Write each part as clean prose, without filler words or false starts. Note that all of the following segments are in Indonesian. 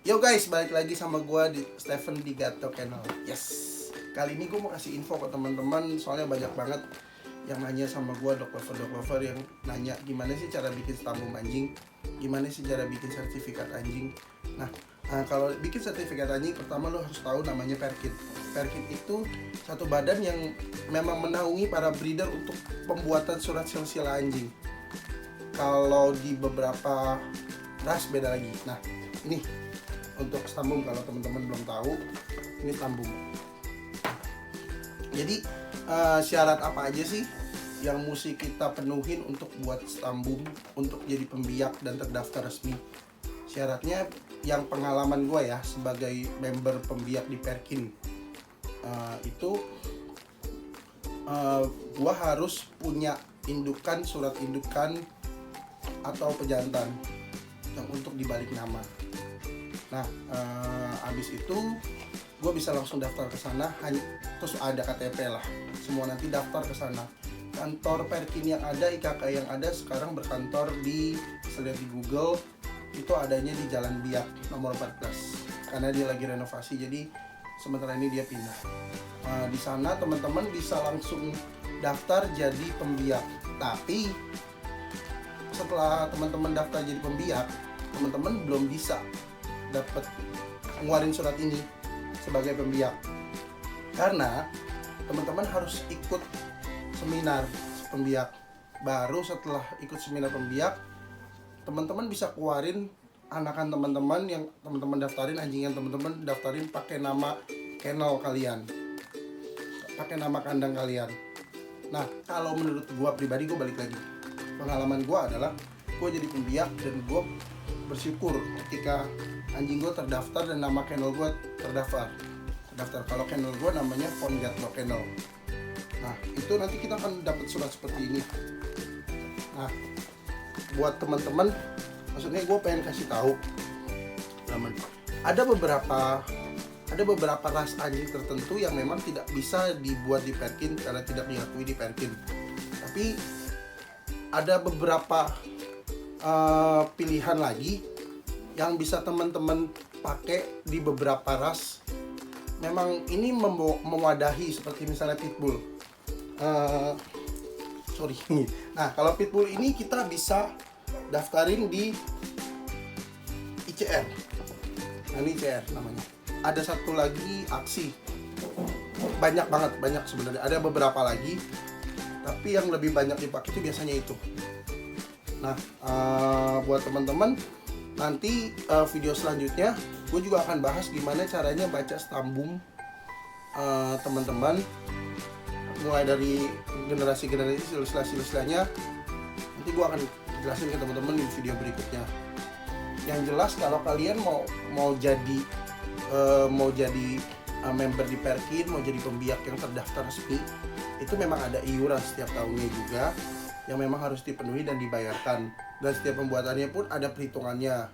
Yo guys, balik lagi sama gua di Stephen di Gato Channel. Yes. Kali ini gua mau kasih info ke teman-teman, soalnya banyak banget yang nanya sama gua, dog lover yang nanya gimana sih cara bikin stambum anjing, gimana sih cara bikin sertifikat anjing. Nah, kalau bikin sertifikat anjing, pertama lo harus tahu namanya Perkit. Perkit itu satu badan yang memang menaungi para breeder untuk pembuatan surat silsilah anjing. Kalau di beberapa ras beda lagi. Nah, ini untuk stambum, kalau teman-teman belum tahu, ini stambum. Jadi syarat apa aja sih yang mesti kita penuhin untuk buat stambum untuk jadi pembiak dan terdaftar resmi? Syaratnya yang pengalaman gue ya sebagai member pembiak di Perkin, itu gue harus punya indukan, surat indukan atau pejantan yang untuk dibalik nama. Nah, abis itu gue bisa langsung daftar ke sana, terus ada KTP lah. Semua nanti daftar ke sana. Kantor Perkin yang ada, IKK yang ada sekarang berkantor di, bisa lihat di Google, itu adanya di Jalan Biak nomor 14. Karena dia lagi renovasi, jadi sementara ini dia pindah. Di sana teman-teman bisa langsung daftar jadi pembiak. Tapi setelah teman-teman daftar jadi pembiak, teman-teman belum bisa dapat ngeluarin surat ini sebagai pembiak, karena teman-teman harus ikut seminar pembiak. Baru setelah ikut seminar pembiak, teman-teman bisa keluarin anakan teman-teman yang teman-teman daftarin, anjing yang teman-teman daftarin pakai nama kennel kalian, pakai nama kandang kalian. Nah, kalau menurut gua pribadi, gua balik lagi, pengalaman gua adalah gua jadi pembiak dan gua bersyukur ketika anjing gue terdaftar dan nama kennel gue terdaftar. Kalau kennel gue namanya Von Gatlo Kennel. Nah, itu nanti kita akan dapat surat seperti ini. Nah, buat teman-teman, maksudnya gue pengen kasih tahu, ada beberapa ras anjing tertentu yang memang tidak bisa dibuat di Perkin karena tidak diakui di Perkin. Tapi ada beberapa pilihan lagi yang bisa teman-teman pakai di beberapa ras. Memang ini mewadahi, seperti misalnya pitbull. Nah, kalau pitbull ini kita bisa daftarin di ICR. Nah, ini ICR namanya. Ada satu lagi aksi. Banyak sebenarnya. Ada beberapa lagi, tapi yang lebih banyak dipakai itu biasanya itu. Nah, buat teman-teman, nanti video selanjutnya gue juga akan bahas gimana caranya baca stambum teman-teman, mulai dari generasi silsilah-silsilahnya. Nanti gue akan jelasin ke teman-teman di video berikutnya. Yang jelas, kalau kalian mau jadi member di Perkin, mau jadi pembiak yang terdaftar resmi, itu memang ada iuran setiap tahunnya juga yang memang harus dipenuhi dan dibayarkan. Dan setiap pembuatannya pun ada perhitungannya.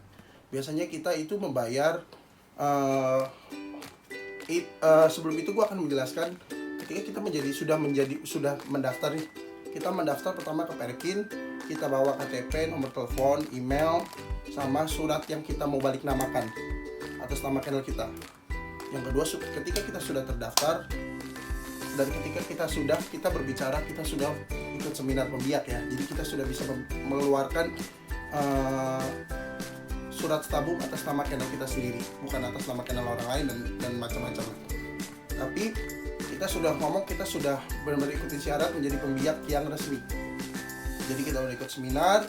Biasanya kita itu membayar sebelum itu gue akan menjelaskan ketika kita sudah mendaftar nih. Kita mendaftar pertama ke Perkin, kita bawa KTP, nomor telepon, email, sama surat yang kita mau balik namakan atas nama kennel kita. Yang kedua, ketika kita sudah terdaftar dan ketika kita berbicara, kita sudah ikut seminar pembiak ya. Jadi kita sudah bisa mengeluarkan surat stambum atas nama kennel kita sendiri, bukan atas nama kennel orang lain dan macam-macam. Tapi kita sudah ngomong, kita sudah benar-benar ikutin syarat menjadi pembiak yang resmi. Jadi kita udah ikut seminar,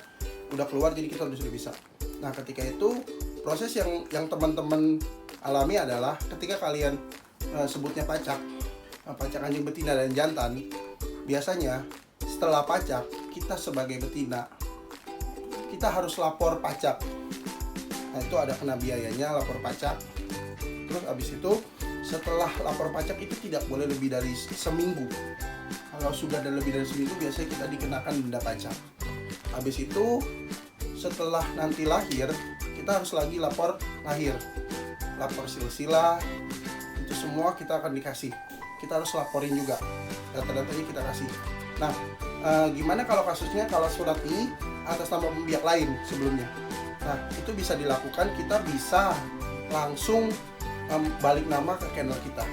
udah keluar, jadi kita sudah bisa. Nah, ketika itu proses yang teman-teman alami adalah ketika kalian sebutnya pacak anjing betina dan jantan. Biasanya setelah pacak, kita sebagai betina, kita harus lapor pacak. Nah, itu ada kena biayanya, lapor pacak. Terus abis itu, setelah lapor pacak itu tidak boleh lebih dari seminggu. Kalau sudah ada lebih dari seminggu, biasanya kita dikenakan denda pacak. Habis itu, setelah nanti lahir, kita harus lagi lapor lahir, lapor silsilah, itu semua kita akan dikasih. Kita harus laporin juga, data-datanya kita kasih. Nah, gimana kalau kasusnya kalau surat ini atas nama pembiak lain sebelumnya? Nah, itu bisa dilakukan, kita bisa langsung balik nama ke channel kita.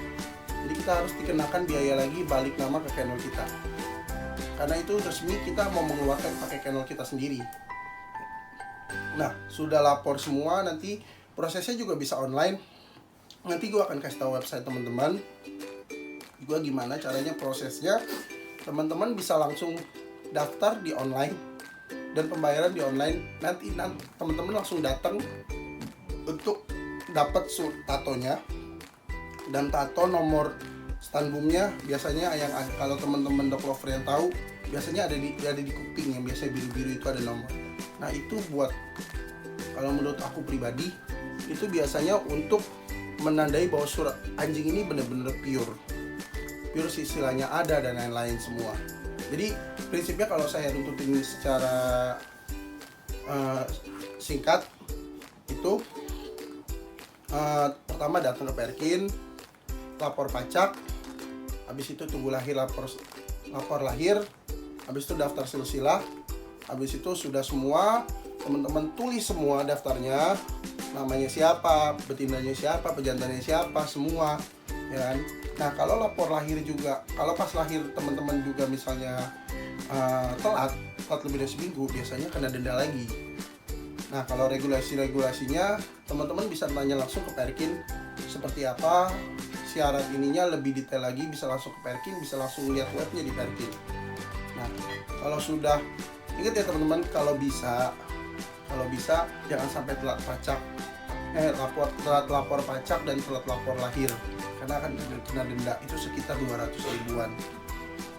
Jadi kita harus dikenakan biaya lagi balik nama ke channel kita, karena itu resmi kita mau mengeluarkan pakai channel kita sendiri. Nah, sudah lapor semua, nanti prosesnya juga bisa online. Nanti gue akan kasih tahu website teman-teman gue gimana caranya prosesnya. Teman-teman bisa langsung daftar di online dan pembayaran di online. Nanti teman-teman langsung datang untuk dapat tatonya, dan tato nomor stanbumnya biasanya yang ada, kalau teman-teman dog lover yang tahu, biasanya ada di kuping yang biasanya biru-biru itu ada nomor. Nah, itu buat, kalau menurut aku pribadi, itu biasanya untuk menandai bahwa surat anjing ini benar-benar pure istilahnya ada dan lain-lain semua. Jadi prinsipnya kalau saya runtutin secara singkat itu, pertama datang ke Perkin, lapor pajak, habis itu tunggu lahir, lapor lahir, habis itu daftar silsilah, habis itu sudah semua, teman-teman tulis semua daftarnya, namanya siapa, betinanya siapa, pejantannya siapa, semua, ya kan. Nah, kalau lapor lahir juga, kalau pas lahir teman-teman juga misalnya telat lebih dari seminggu, biasanya kena denda lagi. Nah, kalau regulasinya teman-teman bisa tanya langsung ke Perkin seperti apa syarat ininya, lebih detail lagi bisa langsung ke Perkin, bisa langsung lihat webnya di Perkin. Nah, kalau sudah, ingat ya teman-teman, kalau bisa jangan sampai telat lapor pajak dan telat lapor lahir, karena akan kena denda itu sekitar 200 ribuan.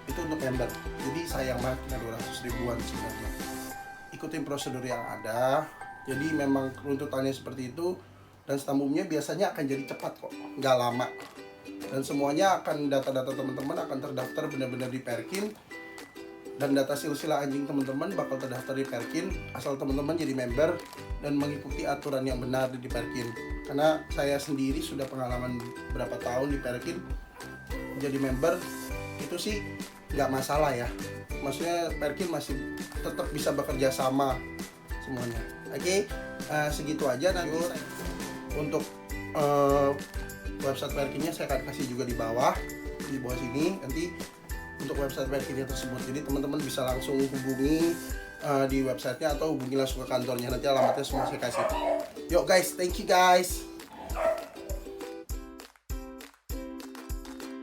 Itu untuk member, jadi sayang banget kena 200 ribuan sebenarnya. Ikutin prosedur yang ada. Jadi memang runtutannya seperti itu, dan stanbumnya biasanya akan jadi cepat kok, nggak lama. Dan semuanya akan, data-data teman-teman akan terdaftar benar-benar di Perkin, dan data silsilah anjing teman-teman bakal terdaftar di Perkin asal teman-teman jadi member dan mengikuti aturan yang benar di Perkin. Karena saya sendiri sudah pengalaman berapa tahun di Perkin, jadi member itu sih nggak masalah ya. Maksudnya Perkin masih tetap bisa bekerja sama semuanya. Oke, segitu aja. Nanti untuk website Perkinnya saya akan kasih juga di bawah sini nanti untuk website Perkinnya tersebut. Jadi teman-teman bisa langsung hubungi di websitenya atau hubungi langsung ke kantornya. Nanti alamatnya semua saya kasih. Yuk guys, thank you guys.